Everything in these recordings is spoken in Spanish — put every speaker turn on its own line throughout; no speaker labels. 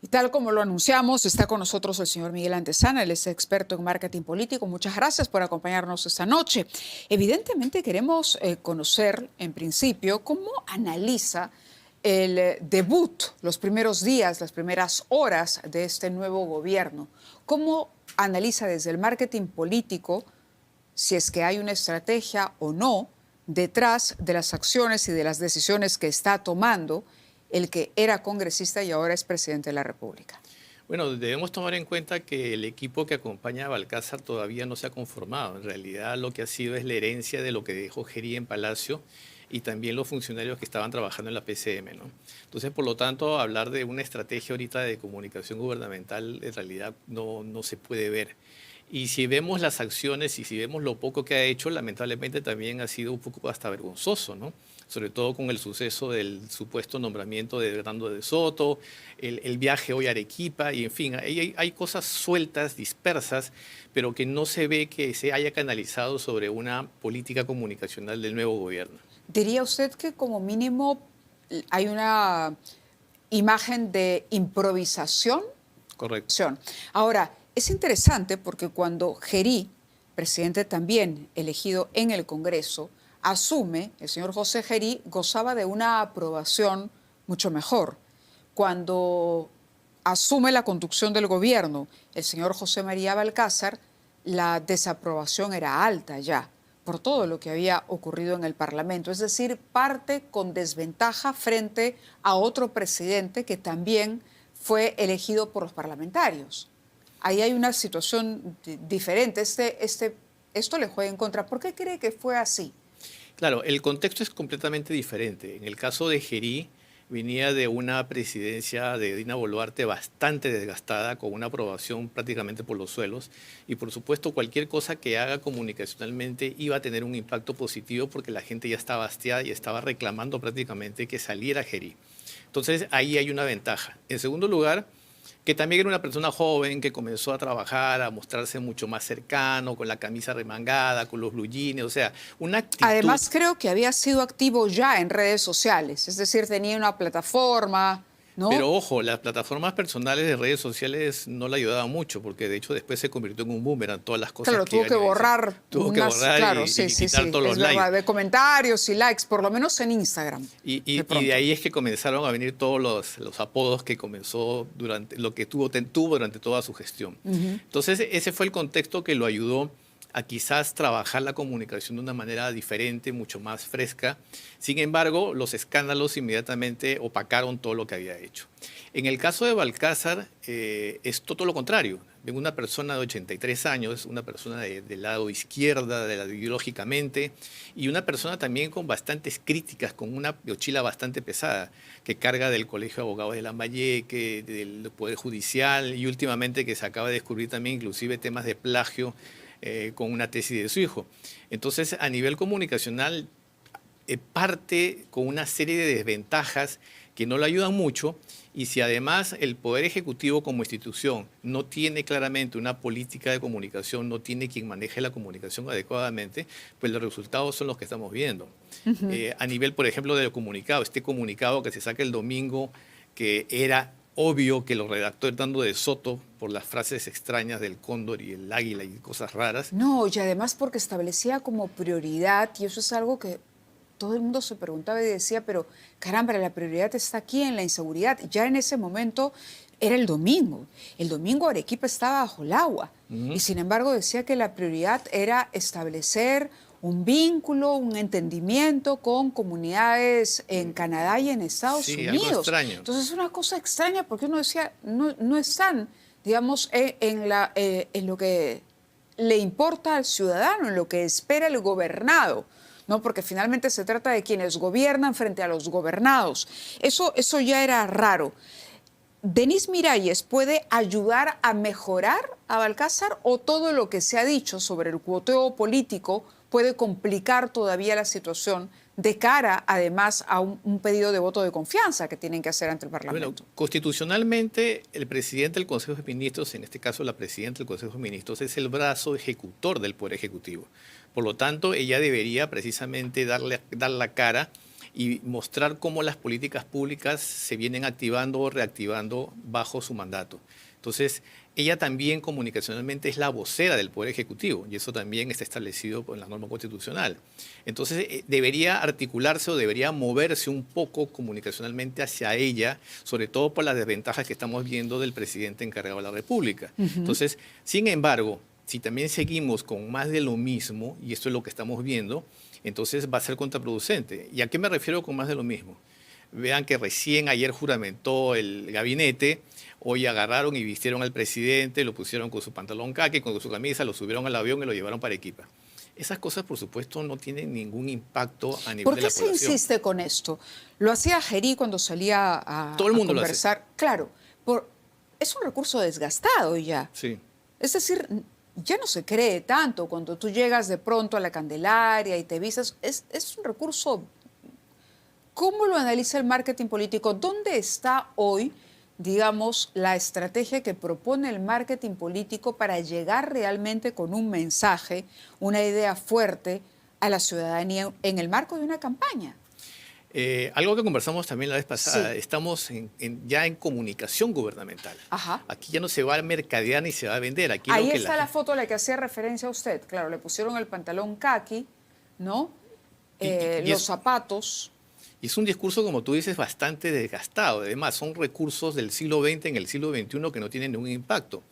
Y tal como lo anunciamos, está con nosotros el señor Miguel Antezana, él es experto en marketing político. Muchas gracias por acompañarnos esta noche. Evidentemente queremos conocer, en principio, cómo analiza el debut, los primeros días, las primeras horas de este nuevo gobierno. ¿Cómo analiza desde el marketing político si es que hay una estrategia o no detrás de las acciones y de las decisiones que está tomando el que era congresista y ahora es presidente de la República?
Bueno, debemos tomar en cuenta que el equipo que acompaña a Balcázar todavía no se ha conformado. En realidad lo que ha sido es la herencia de lo que dejó Gerí en Palacio y también los funcionarios que estaban trabajando en la PCM, ¿no? Entonces, por lo tanto, hablar de una estrategia ahorita de comunicación gubernamental en realidad no se puede ver. Y si vemos las acciones y si vemos lo poco que ha hecho, lamentablemente también ha sido un poco hasta vergonzoso, ¿no? Sobre todo con el suceso del supuesto nombramiento de Hernando de Soto, el viaje hoy a Arequipa, y en fin, hay cosas sueltas, dispersas, pero que no se ve que se haya canalizado sobre una política comunicacional del nuevo gobierno.
¿Diría usted que como mínimo hay una imagen de improvisación?
Correcto.
Ahora, es interesante porque cuando Gerí, presidente también elegido en el Congreso, asume, el señor José Gerí gozaba de una aprobación mucho mejor. Cuando asume la conducción del gobierno el señor José María Balcázar, la desaprobación era alta ya por todo lo que había ocurrido en el Parlamento. Es decir, parte con desventaja frente a otro presidente que también fue elegido por los parlamentarios. Ahí hay una situación diferente. Esto le juega en contra. ¿Por qué cree que fue así?
Claro, el contexto es completamente diferente. En el caso de Gerí, venía de una presidencia de Dina Boluarte bastante desgastada, con una aprobación prácticamente por los suelos. Y por supuesto, cualquier cosa que haga comunicacionalmente iba a tener un impacto positivo porque la gente ya estaba hastiada y estaba reclamando prácticamente que saliera Gerí. Entonces, ahí hay una ventaja. En segundo lugar, que también era una persona joven que comenzó a trabajar, a mostrarse mucho más cercano, con la camisa remangada, con los blue jeans, o sea, una actitud...
Además, creo que había sido activo ya en redes sociales, es decir, tenía una plataforma, ¿no?
Pero ojo, las plataformas personales de redes sociales no le ayudaban mucho, porque de hecho después se convirtió en un boomerang, todas las cosas
Claro,
que
tuvo que
iban a decir.
borrar
Tuvo que
unas,
borrar
claro,
y
sí, sí,
quitar
sí,
todos los
es
likes.
verdad, de comentarios y likes, por lo menos en Instagram, de
Y de
pronto.
ahí es que comenzaron a venir todos los apodos que comenzó durante lo que tuvo durante toda su gestión. Entonces, ese fue el contexto que lo ayudó a quizás trabajar la comunicación de una manera diferente, mucho más fresca. Sin embargo, los escándalos inmediatamente opacaron todo lo que había hecho. En el caso de Balcázar, es todo lo contrario. Ven una persona de 83 años, una persona del lado izquierda, ideológicamente, y una persona también con bastantes críticas, con una mochila bastante pesada, que carga del Colegio de Abogados de Lambayeque, del Poder Judicial, y últimamente que se acaba de descubrir también inclusive temas de plagio con una tesis de su hijo. Entonces, a nivel comunicacional, parte con una serie de desventajas que no le ayudan mucho, y si además el Poder Ejecutivo como institución no tiene claramente una política de comunicación, no tiene quien maneje la comunicación adecuadamente, pues los resultados son los que estamos viendo. A nivel, por ejemplo, del comunicado, este comunicado que se saca el domingo, que era obvio que lo redactó Hernando de Soto por las frases extrañas del cóndor y el águila y cosas raras.
No, y además porque establecía como prioridad, y eso es algo que todo el mundo se preguntaba y decía, pero caramba, la prioridad está aquí en la inseguridad. Ya en ese momento era el domingo. El domingo Arequipa estaba bajo el agua. Y sin embargo decía que la prioridad era establecer un vínculo, un entendimiento con comunidades en Canadá y en Estados
Sí, algo
Unidos.
extraño.
Entonces es una cosa extraña porque uno decía, no están, digamos, en lo que le importa al ciudadano, en lo que espera el gobernado, ¿no? Porque finalmente se trata de quienes gobiernan frente a los gobernados. Eso ya era raro. ¿Denis Miralles puede ayudar a mejorar a Balcázar o todo lo que se ha dicho sobre el cuoteo político puede complicar todavía la situación de cara, además, a un pedido de voto de confianza que tienen que hacer ante el
Bueno,
Parlamento?
constitucionalmente, el presidente del Consejo de Ministros, en este caso la presidenta del Consejo de Ministros, es el brazo ejecutor del Poder Ejecutivo. Por lo tanto, ella debería precisamente dar la cara y mostrar cómo las políticas públicas se vienen activando o reactivando bajo su mandato. Entonces, ella también comunicacionalmente es la vocera del Poder Ejecutivo y eso también está establecido en la norma constitucional. Entonces, debería articularse o debería moverse un poco comunicacionalmente hacia ella, sobre todo por las desventajas que estamos viendo del presidente encargado de la República. Entonces, sin embargo, si también seguimos con más de lo mismo, y esto es lo que estamos viendo, entonces va a ser contraproducente. ¿Y a qué me refiero con más de lo mismo? Vean que recién ayer juramentó el gabinete, hoy agarraron y vistieron al presidente, lo pusieron con su pantalón caqui, con su camisa, lo subieron al avión y lo llevaron para Arequipa. Esas cosas, por supuesto, no tienen ningún impacto a nivel de la población.
¿Por qué se insiste con esto? Lo hacía Gerí cuando salía a
Todo el mundo
conversar.
lo hace.
Claro, es un recurso desgastado ya.
Sí.
Es decir, ya no se cree tanto cuando tú llegas de pronto a la Candelaria y te visas. Es un recurso. ¿Cómo lo analiza el marketing político? ¿Dónde está hoy, digamos, la estrategia que propone el marketing político para llegar realmente con un mensaje, una idea fuerte a la ciudadanía en el marco de una campaña?
Algo que conversamos también la vez pasada,
Sí.
estamos ya en comunicación gubernamental.
Ajá.
Aquí ya no se va a mercadear ni se va a vender. Aquí
Ahí
lo que
está la foto a la que hacía referencia a usted. Claro, le pusieron el pantalón caqui, ¿no? Los zapatos.
Y es un discurso, como tú dices, bastante desgastado. Además, son recursos del siglo XX en el siglo XXI que no tienen ningún impacto.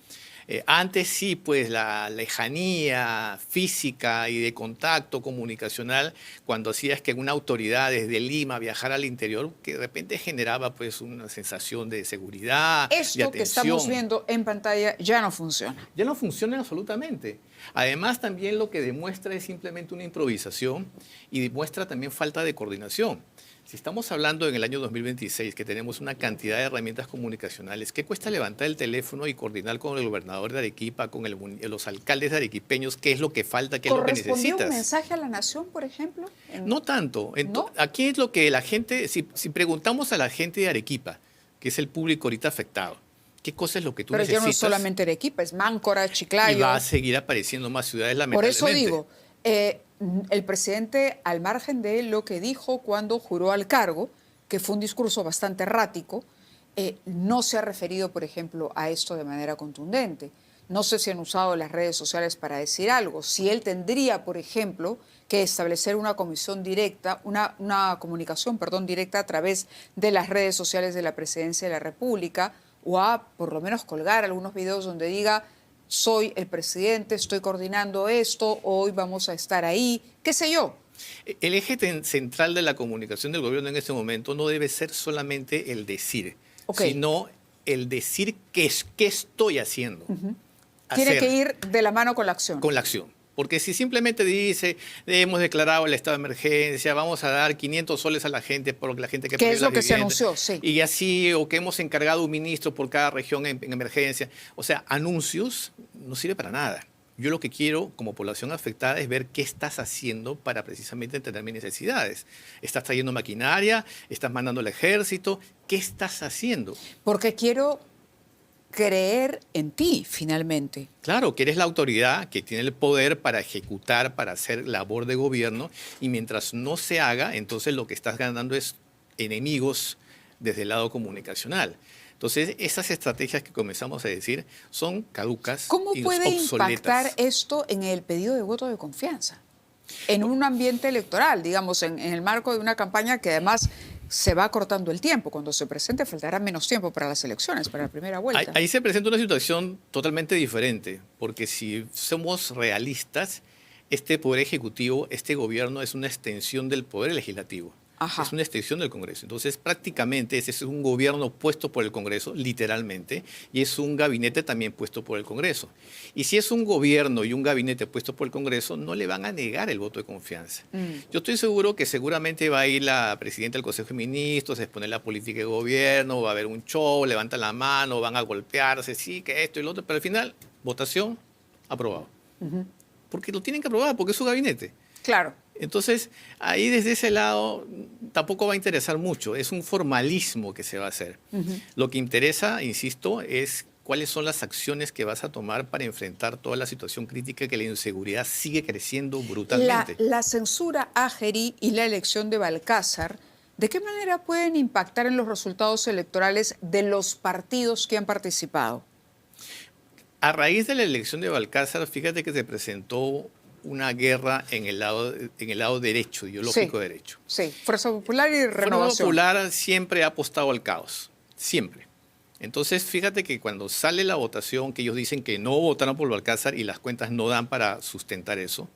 Antes sí, pues la lejanía física y de contacto comunicacional, cuando hacías que una autoridad desde Lima viajara al interior, que de repente generaba pues una sensación de seguridad, de
Esto que
atención.
estamos viendo en pantalla ya no funciona.
Ya no funciona absolutamente. Además, también lo que demuestra es simplemente una improvisación y demuestra también falta de coordinación. Si estamos hablando en el año 2026, que tenemos una cantidad de herramientas comunicacionales, ¿qué cuesta levantar el teléfono y coordinar con el gobernador de Arequipa, con los alcaldes de arequipeños, qué es lo que falta, qué es lo que necesitas?
¿Correspondió un mensaje a la nación, por ejemplo?
No tanto.
¿No?
Aquí es lo que la gente, si preguntamos a la gente de Arequipa, que es el público ahorita afectado, ¿qué cosa es lo que tú
Pero ya
necesitas?
no es solamente Arequipa, es Máncora, Chiclayo.
Y va a seguir apareciendo más ciudades,
Por
lamentablemente.
eso digo, el presidente, al margen de lo que dijo cuando juró al cargo, que fue un discurso bastante errático, no se ha referido, por ejemplo, a esto de manera contundente. No sé si han usado las redes sociales para decir algo. Si él tendría, por ejemplo, que establecer una comisión directa, una comunicación, perdón, directa a través de las redes sociales de la Presidencia de la República, o a por lo menos colgar algunos videos donde diga: soy el presidente, estoy coordinando esto, hoy vamos a estar ahí, qué sé yo.
El eje central de la comunicación del gobierno en este momento no debe ser solamente el decir, sino el decir qué estoy haciendo.
Tiene que ir de la mano con la acción.
Con la acción. Porque si simplemente dice, hemos declarado el estado de emergencia, vamos a dar 500 soles a la gente por la gente que
¿Qué es lo que se
viviendas,
anunció? Sí.
Y así, o que hemos encargado un ministro por cada región en emergencia. O sea, anuncios no sirve para nada. Yo lo que quiero como población afectada es ver qué estás haciendo para precisamente entender mis necesidades. ¿Estás trayendo maquinaria? ¿Estás mandando al ejército? ¿Qué estás haciendo?
Porque quiero creer en ti, finalmente.
Claro, que eres la autoridad que tiene el poder para ejecutar, para hacer labor de gobierno, y mientras no se haga, entonces lo que estás ganando es enemigos desde el lado comunicacional. Entonces, esas estrategias que comenzamos a decir son caducas y obsoletas.
¿Cómo puede impactar esto en el pedido de voto de confianza? En un ambiente electoral, digamos, en el marco de una campaña que además se va cortando el tiempo. Cuando se presente faltará menos tiempo para las elecciones, para la primera vuelta.
Ahí se presenta una situación totalmente diferente, porque si somos realistas, este Poder Ejecutivo, este gobierno es una extensión del Poder Legislativo.
Ajá.
Es una extensión del Congreso. Entonces, prácticamente ese es un gobierno puesto por el Congreso, literalmente, y es un gabinete también puesto por el Congreso. Y si es un gobierno y un gabinete puesto por el Congreso, no le van a negar el voto de confianza. Yo estoy seguro que seguramente va a ir la presidenta del Consejo de Ministros a exponer la política de gobierno, va a haber un show, levantan la mano, van a golpearse, sí, que esto y lo otro, pero al final, votación, aprobado. Porque lo tienen que aprobar, porque es su gabinete.
Claro.
Entonces, ahí desde ese lado tampoco va a interesar mucho, es un formalismo que se va a hacer. Lo que interesa, insisto, es cuáles son las acciones que vas a tomar para enfrentar toda la situación crítica que la inseguridad sigue creciendo brutalmente.
La censura a Gerí y la elección de Balcázar ¿De qué manera pueden impactar en los resultados electorales de los partidos que han participado?
A raíz de la elección de Balcázar, fíjate que se presentó una guerra en el lado derecho, ideológico derecho.
Sí, Fuerza Popular y
Fuerza
Renovación.
Popular siempre ha apostado al caos, siempre. Entonces, fíjate que cuando sale la votación, que ellos dicen que no votaron por Balcázar y las cuentas no dan para sustentar eso,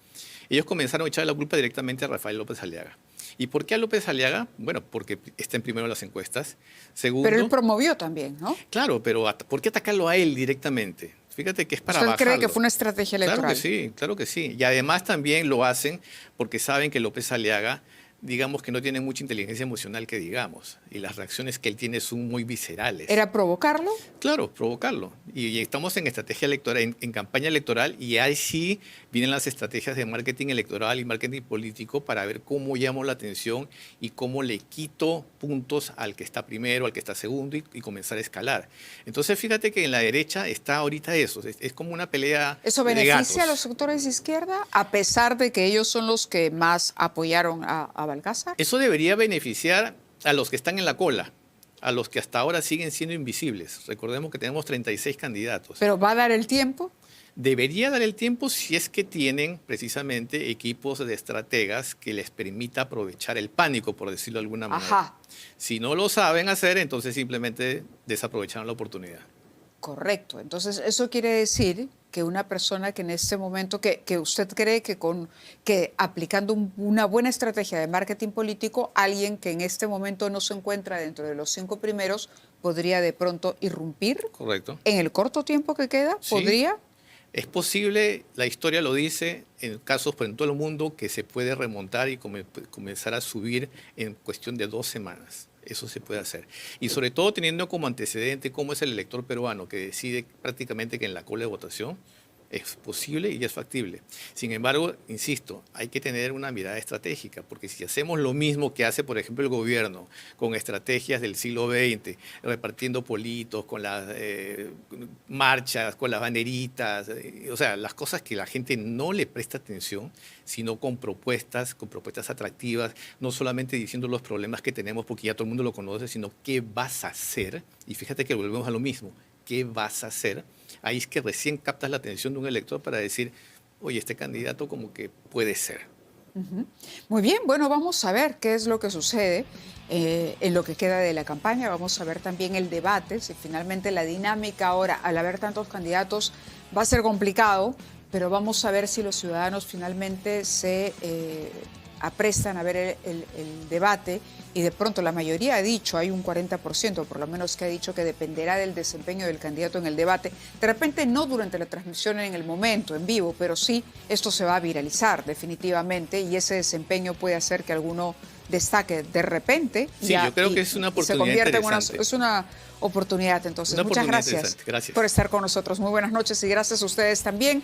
ellos comenzaron a echar la culpa directamente a Rafael López Aliaga. ¿Y por qué a López Aliaga? Bueno, porque está en primero en las encuestas. Segundo,
Pero él promovió también, ¿no?
claro, pero ¿por qué atacarlo a él directamente? Fíjate que es para
¿Usted cree
bajarlo.
que fue una estrategia electoral?
Claro que sí. Y además también lo hacen porque saben que López Aliaga, digamos que no tiene mucha inteligencia emocional que digamos, y las reacciones que él tiene son muy viscerales.
¿Era provocarlo?
Claro, provocarlo. Y estamos en estrategia electoral, en campaña electoral, y ahí sí vienen las estrategias de marketing electoral y marketing político para ver cómo llamo la atención y cómo le quito puntos al que está primero, al que está segundo y comenzar a escalar. Entonces, fíjate que en la derecha está ahorita eso, es como una pelea
¿Eso
de
beneficia
gatos.
a los sectores de izquierda, a pesar de que ellos son los que más apoyaron a Balcázar?
Eso debería beneficiar a los que están en la cola, a los que hasta ahora siguen siendo invisibles. Recordemos que tenemos 36 candidatos.
¿Pero va a dar el tiempo?
Debería dar el tiempo si es que tienen precisamente equipos de estrategas que les permita aprovechar el pánico, por decirlo de alguna manera.
Ajá.
Si no lo saben hacer, entonces simplemente desaprovecharon la oportunidad.
Correcto. Entonces, eso quiere decir que una persona que en este momento, que usted cree que aplicando una buena estrategia de marketing político, alguien que en este momento no se encuentra dentro de los 5 primeros, podría de pronto irrumpir.
Correcto.
En el corto tiempo que queda,
Sí.
podría.
Es posible, la historia lo dice, en casos en todo el mundo, que se puede remontar y comenzar a subir en cuestión de 2 semanas. Eso se puede hacer. Y sobre todo teniendo como antecedente cómo es el elector peruano, que decide prácticamente que en la cola de votación es posible y es factible. Sin embargo, insisto, hay que tener una mirada estratégica, porque si hacemos lo mismo que hace, por ejemplo, el gobierno, con estrategias del siglo XX, repartiendo politos, con las marchas, con las banderitas, o sea, las cosas que la gente no le presta atención, sino con propuestas atractivas, no solamente diciendo los problemas que tenemos, porque ya todo el mundo lo conoce, sino qué vas a hacer. Y fíjate que volvemos a lo mismo, ¿qué vas a hacer? Ahí es que recién captas la atención de un elector para decir, oye, este candidato como que puede ser.
Muy bien, bueno, vamos a ver qué es lo que sucede en lo que queda de la campaña. Vamos a ver también el debate, si finalmente la dinámica ahora, al haber tantos candidatos, va a ser complicado, pero vamos a ver si los ciudadanos finalmente se aprestan a ver el debate, y de pronto la mayoría ha dicho, hay un 40% por lo menos que ha dicho que dependerá del desempeño del candidato en el debate. De repente no durante la transmisión en el momento, en vivo, pero sí esto se va a viralizar definitivamente, y ese desempeño puede hacer que alguno destaque de repente.
Sí, yo creo que es una oportunidad interesante.
Es una oportunidad, entonces.
Una
Muchas
oportunidad
gracias
interesante. Gracias
por estar con nosotros. Muy buenas noches y gracias a ustedes también.